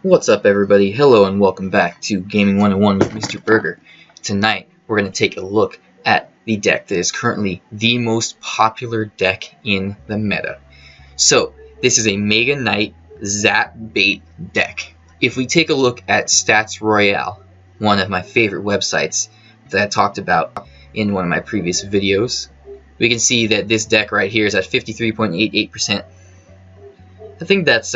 What's up, everybody? Hello and welcome back to Gaming 101 with Mr. Berger. Tonight we're going to take a look at the deck that is currently the most popular deck in the meta. So this is a MEGAKNIGHT Zap-Bait deck. If we take a look at Stats Royale, one of my favorite websites that I talked about in one of my previous videos, we can see that this deck right here is at 53.88%. I think that's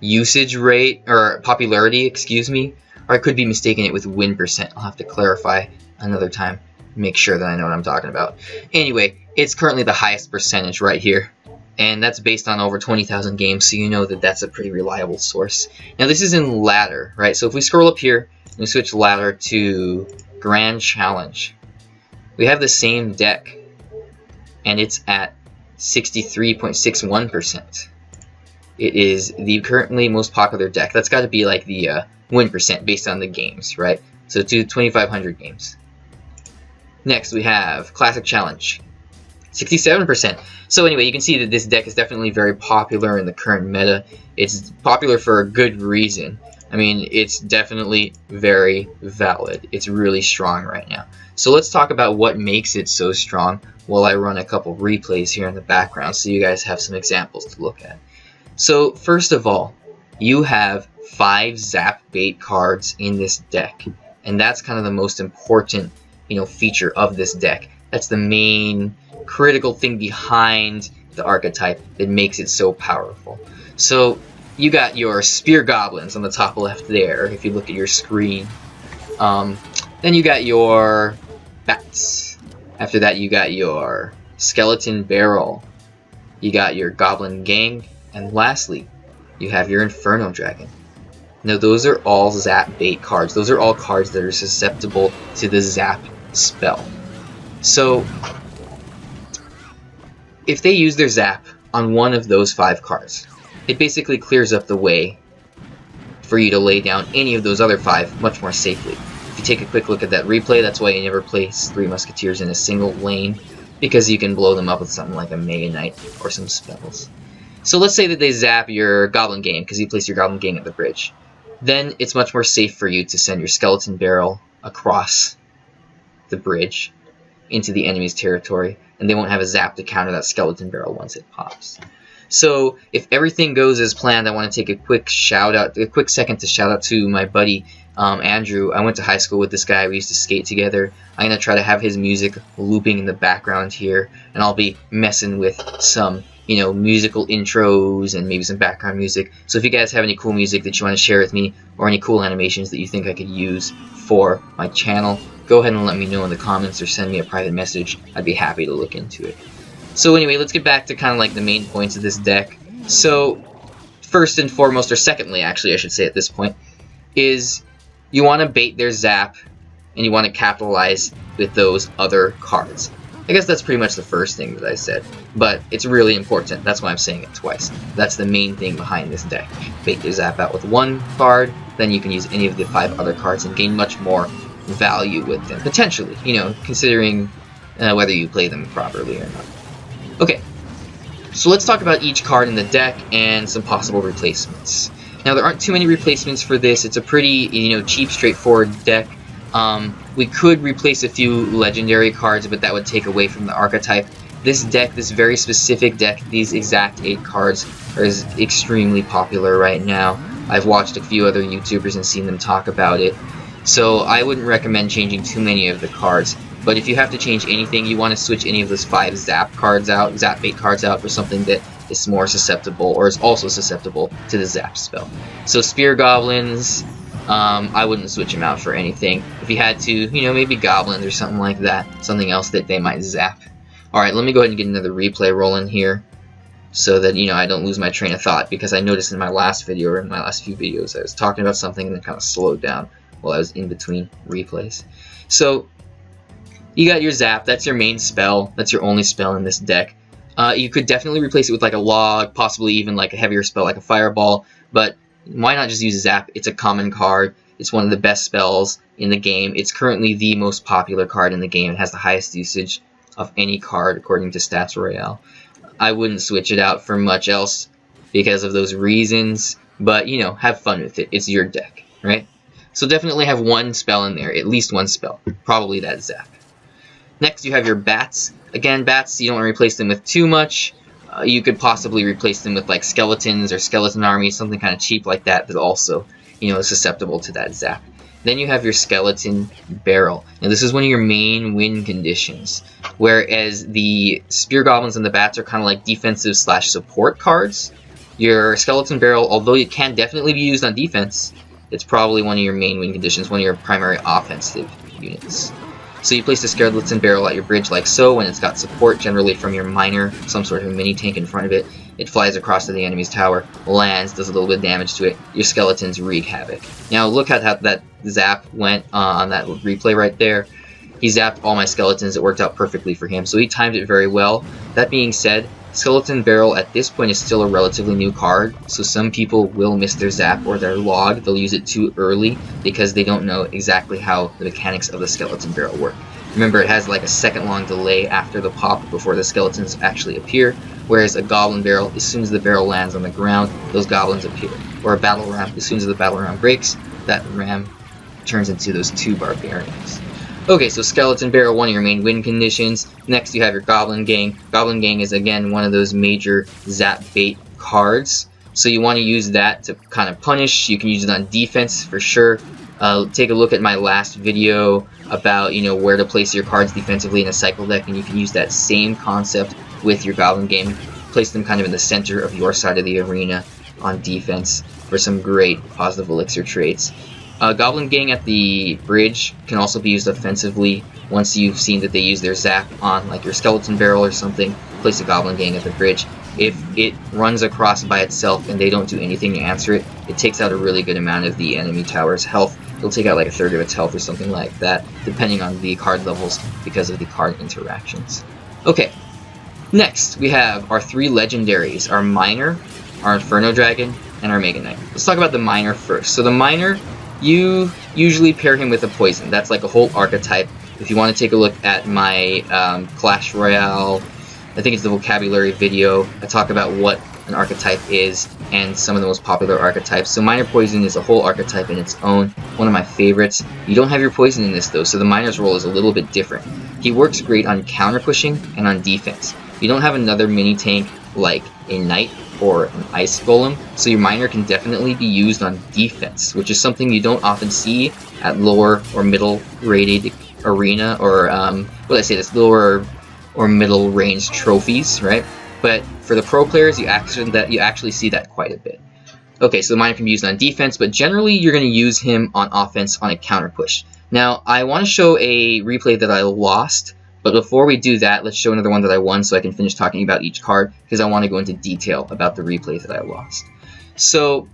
usage rate, or popularity, excuse me, or I could be mistaking it with win percent. I'll have to clarify another time, make sure that I know what I'm talking about. Anyway, it's currently the highest percentage right here, and that's based on over 20,000 games, so you know that that's a pretty reliable source. Now this is in ladder, right? So if we scroll up here and we switch ladder to Grand Challenge, we have the same deck, and it's at 63.61%. It is the currently most popular deck. That's got to be like the win percent based on the games, right? So to 2,500 games. Next we have Classic Challenge, 67%. So anyway, you can see that this deck is definitely very popular in the current meta. It's popular for a good reason. I mean, it's definitely very valid. It's really strong right now. So let's talk about what makes it so strong while I run a couple replays here in the background so you guys have some examples to look at. So first of all, you have 5 Zap-Bait cards in this deck, and that's kind of the most important, feature of this deck. That's the main critical thing behind the archetype that makes it so powerful. So you got your Spear Goblins on the top left there, if you look at your screen. Then you got your Bats. After that, you got your Skeleton Barrel. You got your Goblin Gang. And lastly, you have your Inferno Dragon. Now those are all Zap-Bait cards. Those are all cards that are susceptible to the Zap spell. So if they use their Zap on one of those 5 cards, it basically clears up the way for you to lay down any of those other 5 much more safely. If you take a quick look at that replay, that's why you never place 3 Musketeers in a single lane, because you can blow them up with something like a MEGAKNIGHT or some spells. So let's say that they zap your Goblin Gang because you place your Goblin Gang at the bridge. Then it's much more safe for you to send your Skeleton Barrel across the bridge into the enemy's territory, and they won't have a zap to counter that Skeleton Barrel once it pops. So if everything goes as planned, I want to take a quick second to shout out to my buddy Andrew. I went to high school with this guy. We used to skate together. I'm going to try to have his music looping in the background here, and I'll be messing with some musical intros and maybe some background music. So if you guys have any cool music that you want to share with me, or any cool animations that you think I could use for my channel, go ahead and let me know in the comments or send me a private message. I'd be happy to look into it. So anyway, let's get back to kind of like the main points of this deck. So first and foremost, or secondly actually I should say at this point, is you want to bait their zap and you want to capitalize with those other cards. I guess that's pretty much the first thing that I said, but it's really important. That's why I'm saying it twice. That's the main thing behind this deck. Bait your zap out with 1 card, then you can use any of the 5 other cards and gain much more value with them, potentially, considering whether you play them properly or not. Okay, so let's talk about each card in the deck and some possible replacements. Now there aren't too many replacements for this. It's a pretty, cheap, straightforward deck. We could replace a few legendary cards, but that would take away from the archetype. This deck, this very specific deck, these exact 8 cards are extremely popular right now. I've watched a few other YouTubers and seen them talk about it. So I wouldn't recommend changing too many of the cards. But if you have to change anything, you want to switch any of those 5 Zap-Bait cards out for something that is more susceptible, or is also susceptible to the Zap spell. So Spear Goblins, I wouldn't switch them out for anything. If you had to, maybe Goblins or something like that. Something else that they might zap. Alright, let me go ahead and get another replay rolling here, so that, I don't lose my train of thought, because I noticed in my last video, or in my last few videos, I was talking about something and then kind of slowed down while I was in between replays. So, you got your Zap, that's your main spell, that's your only spell in this deck. You could definitely replace it with like a log, possibly even like a heavier spell like a Fireball, but why not just use a Zap? It's a common card. It's one of the best spells in the game. It's currently the most popular card in the game. It has the highest usage of any card according to Stats Royale. I wouldn't switch it out for much else because of those reasons, but you know, have fun with it. It's your deck, right? So definitely have one spell in there, at least one spell, probably that Zap. Next, you have your bats. Again, bats, you don't want to replace them with too much. You could possibly replace them with like skeletons or skeleton armies, something kind of cheap like that, that also, you know, is susceptible to that Zap. Then you have your skeleton barrel. Now this is one of your main win conditions, whereas the spear goblins and the bats are kind of like defensive / support cards. Your skeleton barrel, although it can definitely be used on defense, it's probably one of your main win conditions, one of your primary offensive units. So you place the skeleton barrel at your bridge like so, and it's got support generally from your miner, some sort of mini tank in front of it. It flies across to the enemy's tower, lands, does a little bit of damage to it. Your skeletons wreak havoc. Now look at how that zap went on that replay right there. He zapped all my skeletons. It worked out perfectly for him, so he timed it very well. That being said, Skeleton Barrel at this point is still a relatively new card, so some people will miss their zap or their log. They'll use it too early because they don't know exactly how the mechanics of the Skeleton Barrel work. Remember, it has like a second-long delay after the pop before the skeletons actually appear, whereas a Goblin Barrel, as soon as the barrel lands on the ground, those goblins appear. Or a Battle Ram, as soon as the Battle Ram breaks, that ram turns into those 2 barbarians. Okay, so Skeleton Barrel, one of your main win conditions. Next, you have your Goblin Gang. Goblin Gang is, again, one of those major Zap-Bait cards. So you want to use that to kind of punish. You can use it on defense for sure. Take a look at my last video about, you know, where to place your cards defensively in a cycle deck, and you can use that same concept with your Goblin Gang. Place them kind of in the center of your side of the arena on defense for some great positive elixir traits. Goblin Gang at the bridge can also be used offensively. Once you've seen that they use their zap on like your Skeleton Barrel or something, place a Goblin Gang at the bridge. If it runs across by itself and they don't do anything to answer it, it takes out a really good amount of the enemy tower's health. It'll take out like a third of its health or something like that, depending on the card levels because of the card interactions. Okay, next we have our 3 legendaries, our Miner, our Inferno Dragon, and our Mega-Knight. Let's talk about the Miner first. So the Miner, you usually pair him with a poison. That's like a whole archetype. If you want to take a look at my Clash Royale, I think it's the vocabulary video, I talk about what an archetype is and some of the most popular archetypes. So Miner Poison is a whole archetype in its own, one of my favorites. You don't have your poison in this though, so the Miner's role is a little bit different. He works great on counter pushing and on defense. You don't have another mini tank like a Knight or an Ice Golem, so your Miner can definitely be used on defense, which is something you don't often see at lower or middle rated arena or lower or middle range trophies, right? But for the pro players, you actually see that quite a bit. Okay, so the Miner can be used on defense, but generally you're going to use him on offense on a counter push. Now, I want to show a replay that I lost, but before we do that, let's show another one that I won so I can finish talking about each card, because I want to go into detail about the replays that I lost. So,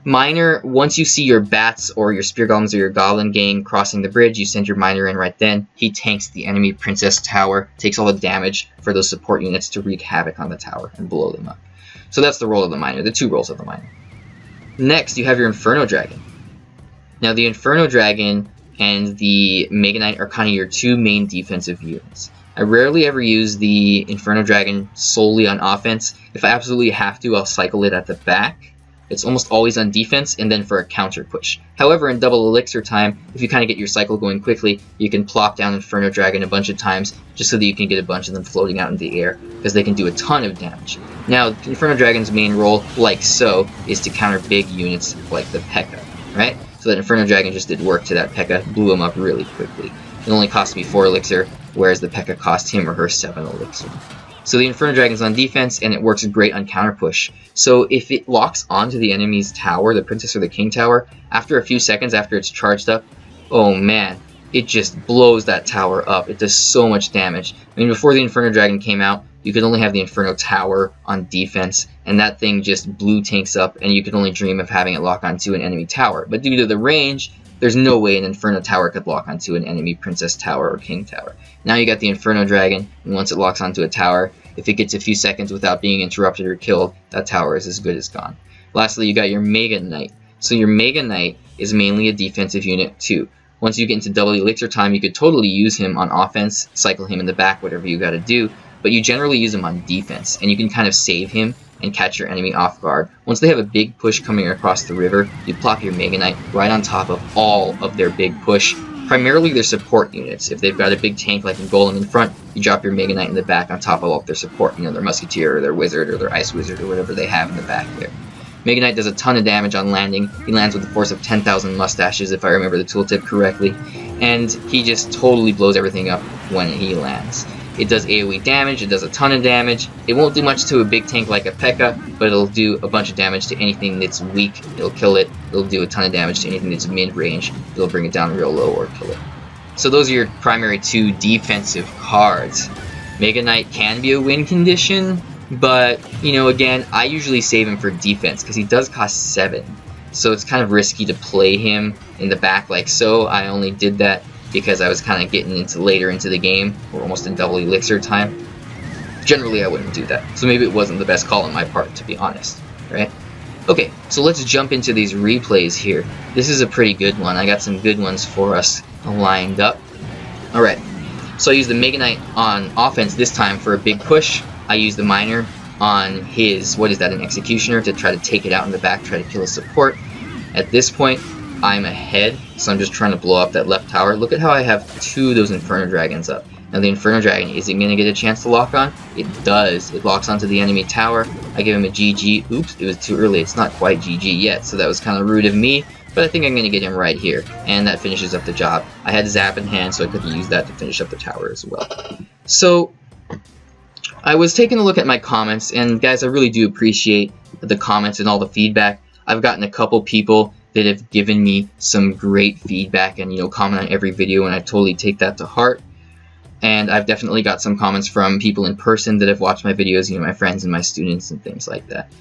Miner, once you see your bats or your spear goblins or your Goblin Gang crossing the bridge, you send your Miner in right then. He tanks the enemy princess tower, takes all the damage for those support units to wreak havoc on the tower and blow them up. So that's the role of the Miner, the 2 roles of the Miner. Next, you have your Inferno Dragon. Now, the Inferno Dragon and the Mega-Knight are kind of your 2 main defensive units. I rarely ever use the Inferno Dragon solely on offense. If I absolutely have to, I'll cycle it at the back. It's almost always on defense and then for a counter push. However, in double elixir time, if you kind of get your cycle going quickly, you can plop down Inferno Dragon a bunch of times just so that you can get a bunch of them floating out in the air, because they can do a ton of damage. Now, Inferno Dragon's main role, like so, is to counter big units like the P.E.K.K.A., right? So that Inferno Dragon just did work to that P.E.K.K.A., blew him up really quickly. It only cost me 4 elixir, whereas the P.E.K.K.A. cost him or her 7 elixir. So the Inferno Dragon's on defense, and it works great on counter push. So if it locks onto the enemy's tower, the princess or the king tower, after a few seconds after it's charged up, oh man, it just blows that tower up. It does so much damage. I mean, before the Inferno Dragon came out, you could only have the Inferno Tower on defense, and that thing just blew tanks up, and you could only dream of having it lock onto an enemy tower. But due to the range, there's no way an Inferno Tower could lock onto an enemy Princess Tower or King Tower. Now you got the Inferno Dragon, and once it locks onto a tower, if it gets a few seconds without being interrupted or killed, that tower is as good as gone. Lastly, you got your Mega-Knight. So your Mega-Knight is mainly a defensive unit too. Once you get into double elixir time, you could totally use him on offense, cycle him in the back, whatever you got to do, but you generally use him on defense, and you can kind of save him and catch your enemy off guard. Once they have a big push coming across the river, you plop your Mega Knight right on top of all of their big push, primarily their support units. If they've got a big tank like a Golem in front, you drop your Mega Knight in the back on top of all of their support, you know, their Musketeer or their Wizard or their Ice Wizard or whatever they have in the back there. Mega Knight does a ton of damage on landing. He lands with a force of 10,000 mustaches, if I remember the tooltip correctly, and he just totally blows everything up when he lands. It does AoE damage, it does a ton of damage. It won't do much to a big tank like a P.E.K.K.A, but it'll do a bunch of damage to anything that's weak. It'll kill it. It'll do a ton of damage to anything that's mid-range. It'll bring it down real low or kill it. So those are your primary two defensive cards. Mega Knight can be a win condition, but, you know, again, I usually save him for defense because he does cost 7. So it's kind of risky to play him in the back like so. I only did that because I was kind of getting into later into the game. We're almost in double elixir time. Generally, I wouldn't do that. So maybe it wasn't the best call on my part, to be honest, right? Okay, so let's jump into these replays here. This is a pretty good one. I got some good ones for us lined up. Alright, so I used the Mega Knight on offense this time for a big push. I used the Miner on his, what is that, an Executioner, to try to take it out in the back, try to kill his support. At this point, I'm ahead, so I'm just trying to blow up that left tower. Look at how I have 2 of those Inferno Dragons up. Now the Inferno Dragon isn't going to get a chance to lock on. It does. It locks onto the enemy tower. I give him a GG. Oops, it was too early. It's not quite GG yet, so that was kind of rude of me. But I think I'm going to get him right here, and that finishes up the job. I had Zap in hand, so I could use that to finish up the tower as well. So I was taking a look at my comments, and guys, I really do appreciate the comments and all the feedback. I've gotten a couple people that have given me some great feedback and, you know, comment on every video, and I totally take that to heart. And I've definitely got some comments from people in person that have watched my videos, you know, my friends and my students and things like that.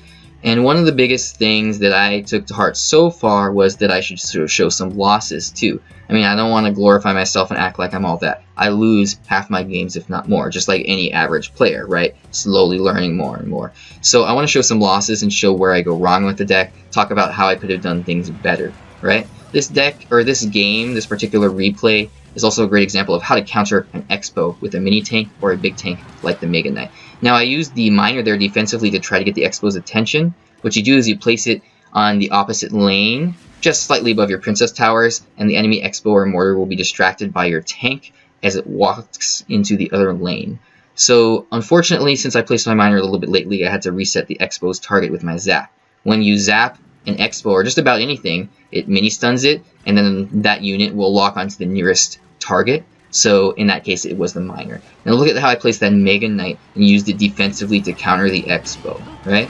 And one of the biggest things that I took to heart so far was that I should sort of show some losses too. I mean, I don't want to glorify myself and act like I'm all that. I lose half my games, if not more, just like any average player, right? Slowly learning more and more. So I want to show some losses and show where I go wrong with the deck, talk about how I could have done things better, right? This deck, or this game, this particular replay, is also a great example of how to counter an Expo with a mini tank or a big tank like the Mega Knight. Now I used the Miner there defensively to try to get the Expo's attention. What you do is you place it on the opposite lane, just slightly above your Princess Towers, and the enemy Expo or Mortar will be distracted by your tank as it walks into the other lane. So unfortunately, since I placed my Miner a little bit lately, I had to reset the Expo's target with my Zap. When you zap an Expo or just about anything, it mini stuns it, and then that unit will lock onto the nearest target. So in that case, it was the Miner. Now look at how I placed that Mega Knight and used it defensively to counter the Expo, right?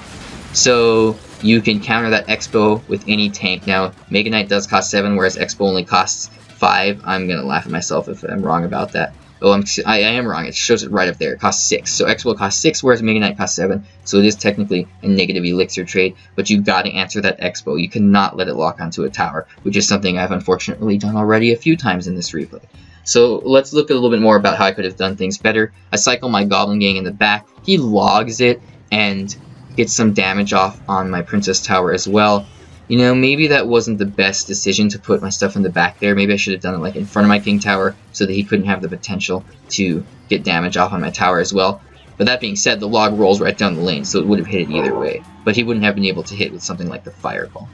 So you can counter that Expo with any tank. Now Mega Knight does cost 7, whereas Expo only costs 5. I'm gonna laugh at myself if I'm wrong about that. Oh, I am wrong. It shows it right up there. It costs 6. So Expo costs 6, whereas Mega Knight costs 7. So it is technically a negative elixir trade, but you've got to answer that Expo. You cannot let it lock onto a tower, which is something I've unfortunately done already a few times in this replay. So let's look a little bit more about how I could have done things better. I cycle my Goblin Gang in the back. He logs it and gets some damage off on my Princess Tower as well. You know, maybe that wasn't the best decision to put my stuff in the back there. Maybe I should have done it like in front of my King Tower so that he couldn't have the potential to get damage off on my tower as well. But that being said, the log rolls right down the lane, so it would have hit it either way. But he wouldn't have been able to hit with something like the Fireball.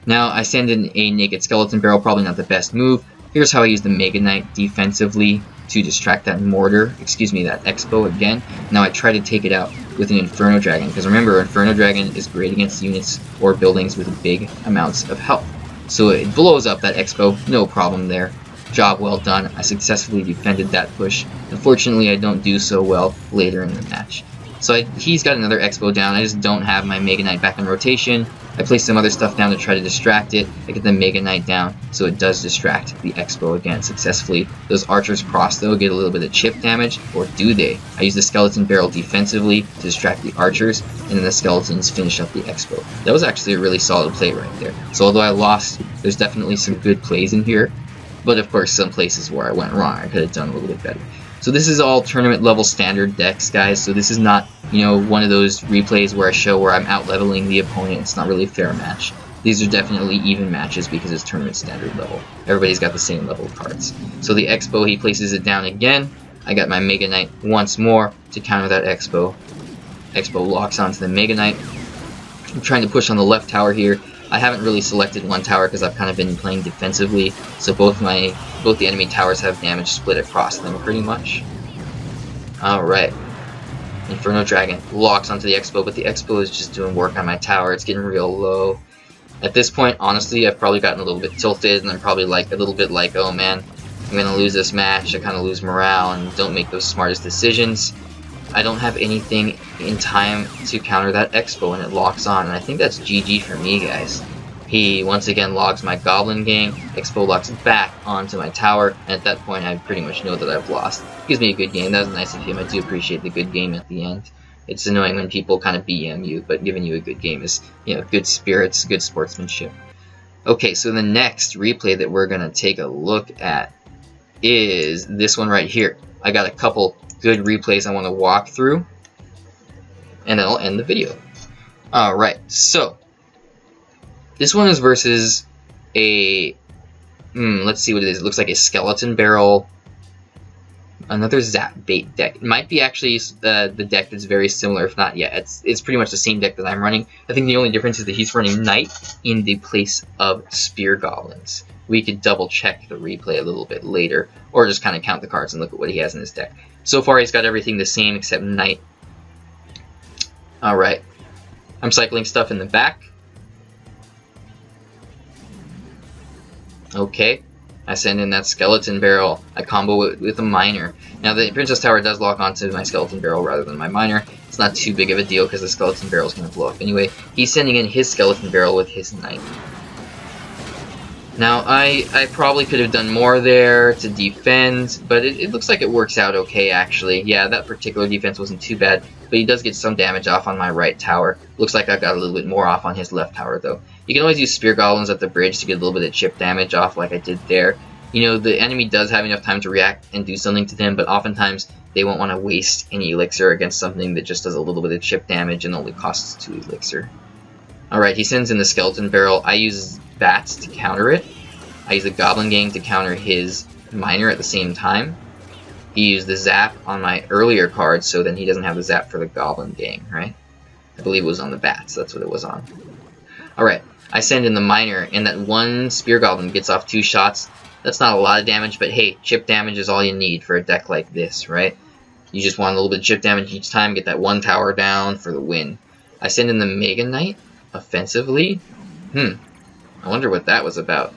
Now, I send in a Naked Skeleton Barrel, probably not the best move. Here's how I use the Mega Knight defensively to distract that Mortar, excuse me, that Expo again. Now I try to take it out with an Inferno Dragon, because remember, Inferno Dragon is great against units or buildings with big amounts of health. So it blows up that Expo, no problem there. Job well done. I successfully defended that push. Unfortunately, I don't do so well later in the match. So he's got another Expo down. I just don't have my Mega Knight back in rotation. I place some other stuff down to try to distract it. I get the Mega Knight down, so it does distract the Expo again successfully. Those archers cross, though, get a little bit of chip damage, or do they? I use the Skeleton Barrel defensively to distract the archers, and then the Skeletons finish up the Expo. That was actually a really solid play right there. So although I lost, there's definitely some good plays in here. But of course, some places where I went wrong, I could have done a little bit better. So this is all tournament level standard decks, guys. So this is not, you know, one of those replays where I show where I'm out leveling the opponent. It's not really a fair match. These are definitely even matches because it's tournament standard level. Everybody's got the same level of cards. So the Expo, he places it down again. I got my Mega Knight once more to counter that Expo. Expo locks onto the Mega Knight. I'm trying to push on the left tower here. I haven't really selected one tower because I've kind of been playing defensively, so both the enemy towers have damage split across them pretty much. Alright. Inferno Dragon locks onto the Expo, but the Expo is just doing work on my tower. It's getting real low. At this point, honestly, I've probably gotten a little bit tilted, and I'm probably like a little bit like, oh man, I'm gonna lose this match. I kind of lose morale and don't make those smartest decisions. I don't have anything in time to counter that Expo, and it locks on, and I think that's GG for me, guys. He once again logs my Goblin Gang. Expo locks back onto my tower, and at that point I pretty much know that I've lost. Gives me a good game. That was nice of him. I do appreciate the good game at the end. It's annoying when people kind of BM you, but giving you a good game is, you know, good spirits, good sportsmanship. Okay, so the next replay that we're going to take a look at is this one right here. I got a couple good replays I want to walk through, and then I'll end the video. Alright, so this one is versus a, let's see what it is. It looks like a skeleton barrel, another Zap-Bait deck. It might be actually the deck that's very similar, if not, yeah, it's pretty much the same deck that I'm running. I think the only difference is that he's running Knight in the place of Spear Goblins. We could double check the replay a little bit later, or just kind of count the cards and look at what he has in his deck. So far he's got everything the same except Knight. Alright, I'm cycling stuff in the back. Okay, I send in that skeleton barrel. I combo it with a miner. Now the Princess Tower does lock onto my skeleton barrel rather than my miner. It's not too big of a deal because the skeleton barrel is going to blow up anyway. He's sending in his skeleton barrel with his Knight. Now I probably could have done more there to defend, but it looks like it works out okay actually. Yeah, that particular defense wasn't too bad, but he does get some damage off on my right tower. Looks like I got a little bit more off on his left tower though. You can always use Spear Goblins at the bridge to get a little bit of chip damage off like I did there. You know, the enemy does have enough time to react and do something to them, but oftentimes they won't want to waste any elixir against something that just does a little bit of chip damage and only costs 2 elixir. Alright, he sends in the skeleton barrel. I use bats to counter it. I use the Goblin Gang to counter his miner at the same time. He used the zap on my earlier card, so then he doesn't have the zap for the Goblin Gang, right? I believe it was on the bats, that's what it was on. Alright, I send in the miner, and that one Spear Goblin gets off 2 shots. That's not a lot of damage, but hey, chip damage is all you need for a deck like this, right? You just want a little bit of chip damage each time, get that one tower down for the win. I send in the Mega Knight offensively. I wonder what that was about.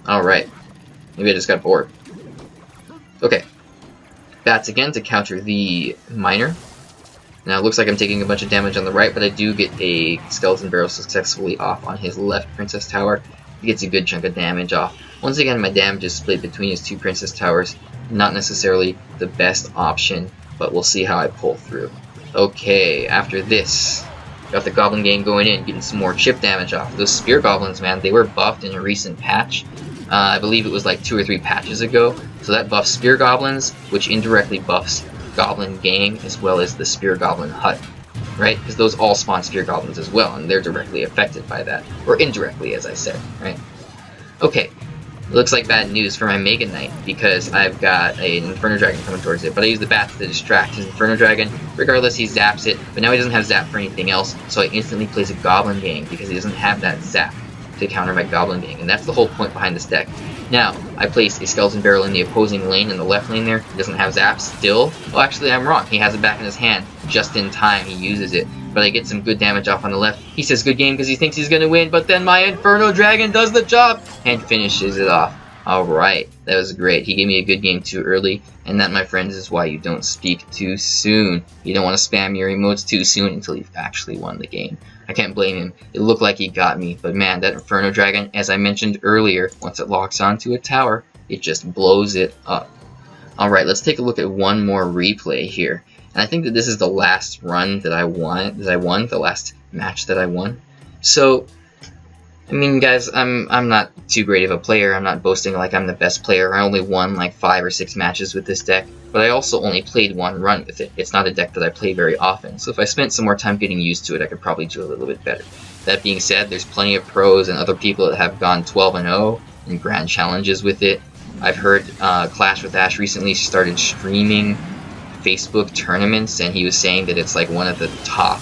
Alright, maybe I just got bored. Okay, bats again to counter the miner. Now it looks like I'm taking a bunch of damage on the right, but I do get a skeleton barrel successfully off on his left Princess Tower. He gets a good chunk of damage off. Once again, my damage is split between his 2 Princess Towers. Not necessarily the best option, but we'll see how I pull through. Okay, after this, got the Goblin Gang going in, getting some more chip damage off. Those Spear Goblins, man, they were buffed in a recent patch. I believe it was like 2 or 3 patches ago. So that buffs Spear Goblins, which indirectly buffs Goblin Gang, as well as the Spear Goblin Hut. Right? Because those all spawn Spear Goblins as well, and they're directly affected by that. Or indirectly, as I said, right? Okay. Looks like bad news for my Mega Knight, because I've got an Inferno Dragon coming towards it, but I use the bats to distract his Inferno Dragon. Regardless, he zaps it, but now he doesn't have zap for anything else, so I instantly place a Goblin Gang, because he doesn't have that zap to counter my Goblin Gang, and that's the whole point behind this deck. Now, I placed a Skeleton Barrel in the opposing lane, in the left lane there. He doesn't have zap still. Oh, actually, I'm wrong. He has it back in his hand. Just in time, he uses it. But I get some good damage off on the left. He says good game because he thinks he's going to win, but then my Inferno Dragon does the job and finishes it off. Alright, that was great. He gave me a good game too early, and that, my friends, is why you don't speak too soon. You don't want to spam your emotes too soon until you've actually won the game. I can't blame him. It looked like he got me, but man, that Inferno Dragon, as I mentioned earlier, once it locks onto a tower, it just blows it up. Alright, let's take a look at one more replay here. And I think that this is the last run that I won, the last match that I won. So, I mean, guys, I'm not too great of a player. I'm not boasting like I'm the best player. I only won like 5 or 6 matches with this deck, but I also only played 1 run with it. It's not a deck that I play very often, so if I spent some more time getting used to it, I could probably do a little bit better. That being said, there's plenty of pros and other people that have gone 12-0 in grand challenges with it. I've heard Clash with Ash recently started streaming Facebook tournaments, and he was saying that it's like one of the top,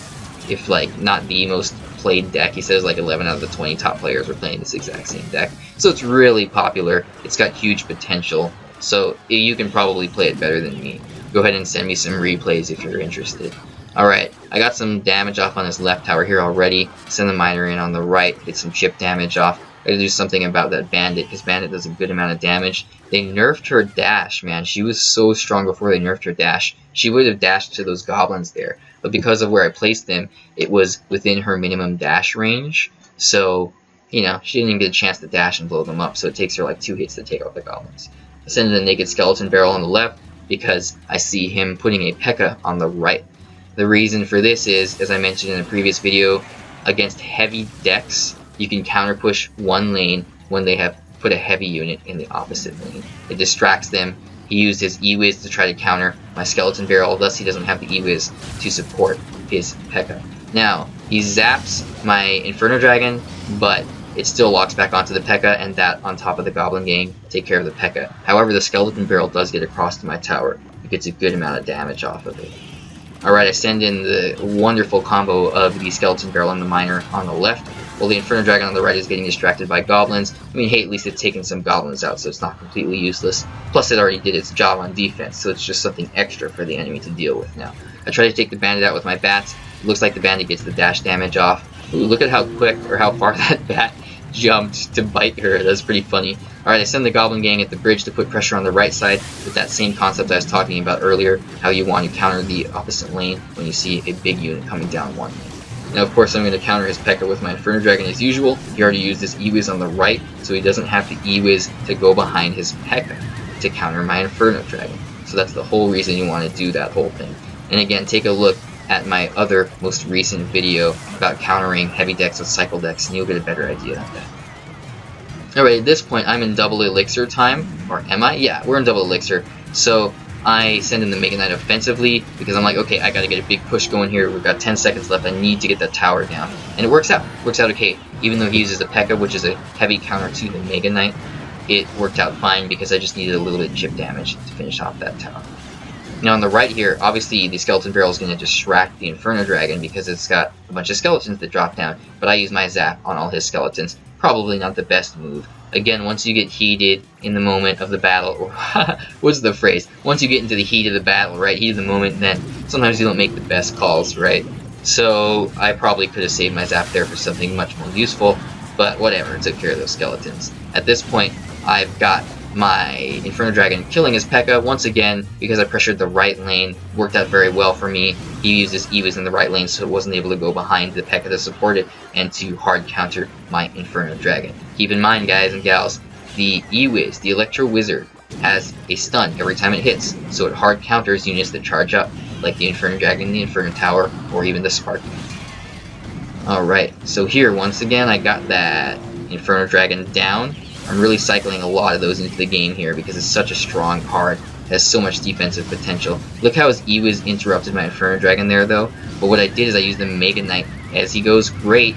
if like not the most played deck. He says like 11 out of the 20 top players are playing this exact same deck. So it's really popular. It's got huge potential. So you can probably play it better than me. Go ahead and send me some replays if you're interested. Alright, I got some damage off on his left tower here already. Send the miner in on the right, get some chip damage off. I gotta do something about that bandit, because bandit does a good amount of damage. They nerfed her dash, man. She was so strong before they nerfed her dash. She would have dashed to those goblins there. But because of where I placed them, it was within her minimum dash range. So, you know, she didn't even get a chance to dash and blow them up. So it takes her like 2 hits to take out the goblins. I send in a naked skeleton barrel on the left because I see him putting a P.E.K.K.A. on the right. The reason for this is, as I mentioned in a previous video, against heavy decks, you can counter push one lane when they have put a heavy unit in the opposite lane. It distracts them. He used his E-Wiz to try to counter my skeleton barrel, thus he doesn't have the E-Wiz to support his P.E.K.K.A. Now, he zaps my Inferno Dragon, but it still locks back onto the P.E.K.K.A, and that on top of the Goblin Gang take care of the P.E.K.K.A. However, the skeleton barrel does get across to my tower. It gets a good amount of damage off of it. Alright, I send in the wonderful combo of the skeleton barrel and the miner on the left, while the Inferno Dragon on the right is getting distracted by goblins. I mean, hey, at least it's taken some goblins out, so it's not completely useless. Plus, it already did its job on defense, so it's just something extra for the enemy to deal with now. I try to take the bandit out with my bats. It looks like the bandit gets the dash damage off. Ooh, look at how quick, or how far that bat jumped to bite her. That's pretty funny. Alright, I send the Goblin Gang at the bridge to put pressure on the right side with that same concept I was talking about earlier, how you want to counter the opposite lane when you see a big unit coming down one lane. Now, of course, I'm going to counter his P.E.K.K.A with my Inferno Dragon as usual. He already used his E-Wiz on the right, so he doesn't have the E-Wiz to go behind his P.E.K.K.A to counter my Inferno Dragon. So that's the whole reason you want to do that whole thing. And again, take a look at my other most recent video about countering heavy decks with cycle decks, and you'll get a better idea of that. Alright, at this point, I'm in double elixir time, or am I? Yeah, we're in double elixir. So I send in the MEGAKNIGHT offensively because I'm like, okay, I gotta get a big push going here. We've got 10 seconds left. I need to get that tower down. And it works out. Works out okay. Even though he uses a P.E.K.K.A, which is a heavy counter to the MEGAKNIGHT, it worked out fine because I just needed a little bit of chip damage to finish off that tower. Now on the right here, obviously the skeleton barrel is going to distract the Inferno Dragon because it's got a bunch of skeletons that drop down, but I use my zap on all his skeletons. Probably not the best move. Again, once you get heated in the moment of the battle, or what's the phrase? Once you get into the heat of the battle, right, heat of the moment, then sometimes you don't make the best calls, right? So I probably could have saved my zap there for something much more useful, but whatever, it took care of those skeletons. At this point, I've got my Inferno Dragon killing his P.E.K.K.A once again because I pressured the right lane. Worked out very well for me. He used his E-Wiz in the right lane, so it wasn't able to go behind the P.E.K.K.A to support it and to hard counter my Inferno Dragon. Keep in mind, guys and gals, the E-Wiz, the Electro Wizard, has a stun every time it hits, so it hard counters units that charge up, like the Inferno Dragon, the Inferno Tower, or even the Spark. Alright, so here, once again, I got that Inferno Dragon down. I'm really cycling a lot of those into the game here because it's such a strong card. It has so much defensive potential. Look how his E-Wiz interrupted my Inferno Dragon there, though. But what I did is I used the MEGAKNIGHT, as he goes great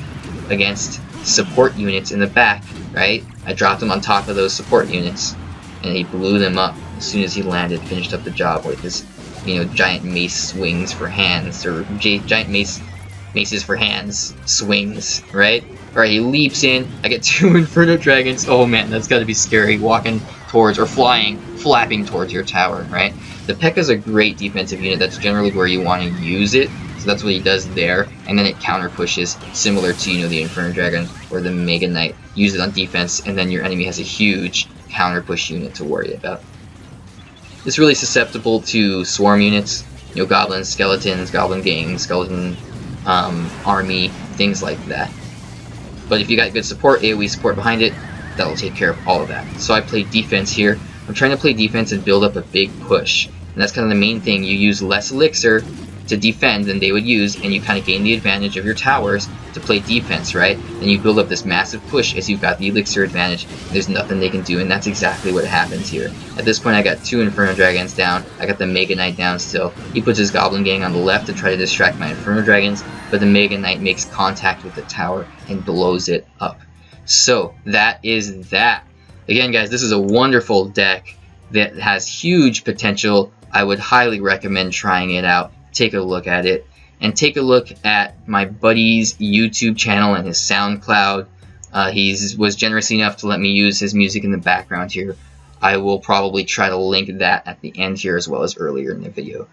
against support units in the back, right? I dropped him on top of those support units, and he blew them up as soon as he landed, finished up the job with his, you know, giant mace swings for hands, or giant maces for hands swings, right? Alright, he leaps in. I get 2 Inferno Dragons. Oh man, that's gotta be scary. Walking towards, or flapping towards your tower, right? The P.E.K.K.A is a great defensive unit. That's generally where you want to use it. So that's what he does there. And then it counter pushes, similar to, you know, the Inferno Dragon or the MEGAKNIGHT. Use it on defense, and then your enemy has a huge counter push unit to worry about. It's really susceptible to swarm units. You know, goblins, skeletons, goblin gang, skeleton army, things like that. But if you got good support, AoE support behind it, that'll take care of all of that. So I play defense here. I'm trying to play defense and build up a big push. And that's kind of the main thing. You use less elixir to defend than they would use, and you kind of gain the advantage of your towers to play defense, right? Then you build up this massive push as you've got the elixir advantage. There's nothing they can do, and that's exactly what happens here. At this point, I got 2 Inferno Dragons down. I got the MEGAKNIGHT down still. He puts his Goblin Gang on the left to try to distract my Inferno Dragons, but the MEGAKNIGHT makes contact with the tower and blows it up. So that is that. Again, guys, this is a wonderful deck that has huge potential. I would highly recommend trying it out. Take a look at it. And take a look at my buddy's YouTube channel and his SoundCloud. He was generous enough to let me use his music in the background here. I will probably try to link that at the end here as well as earlier in the video.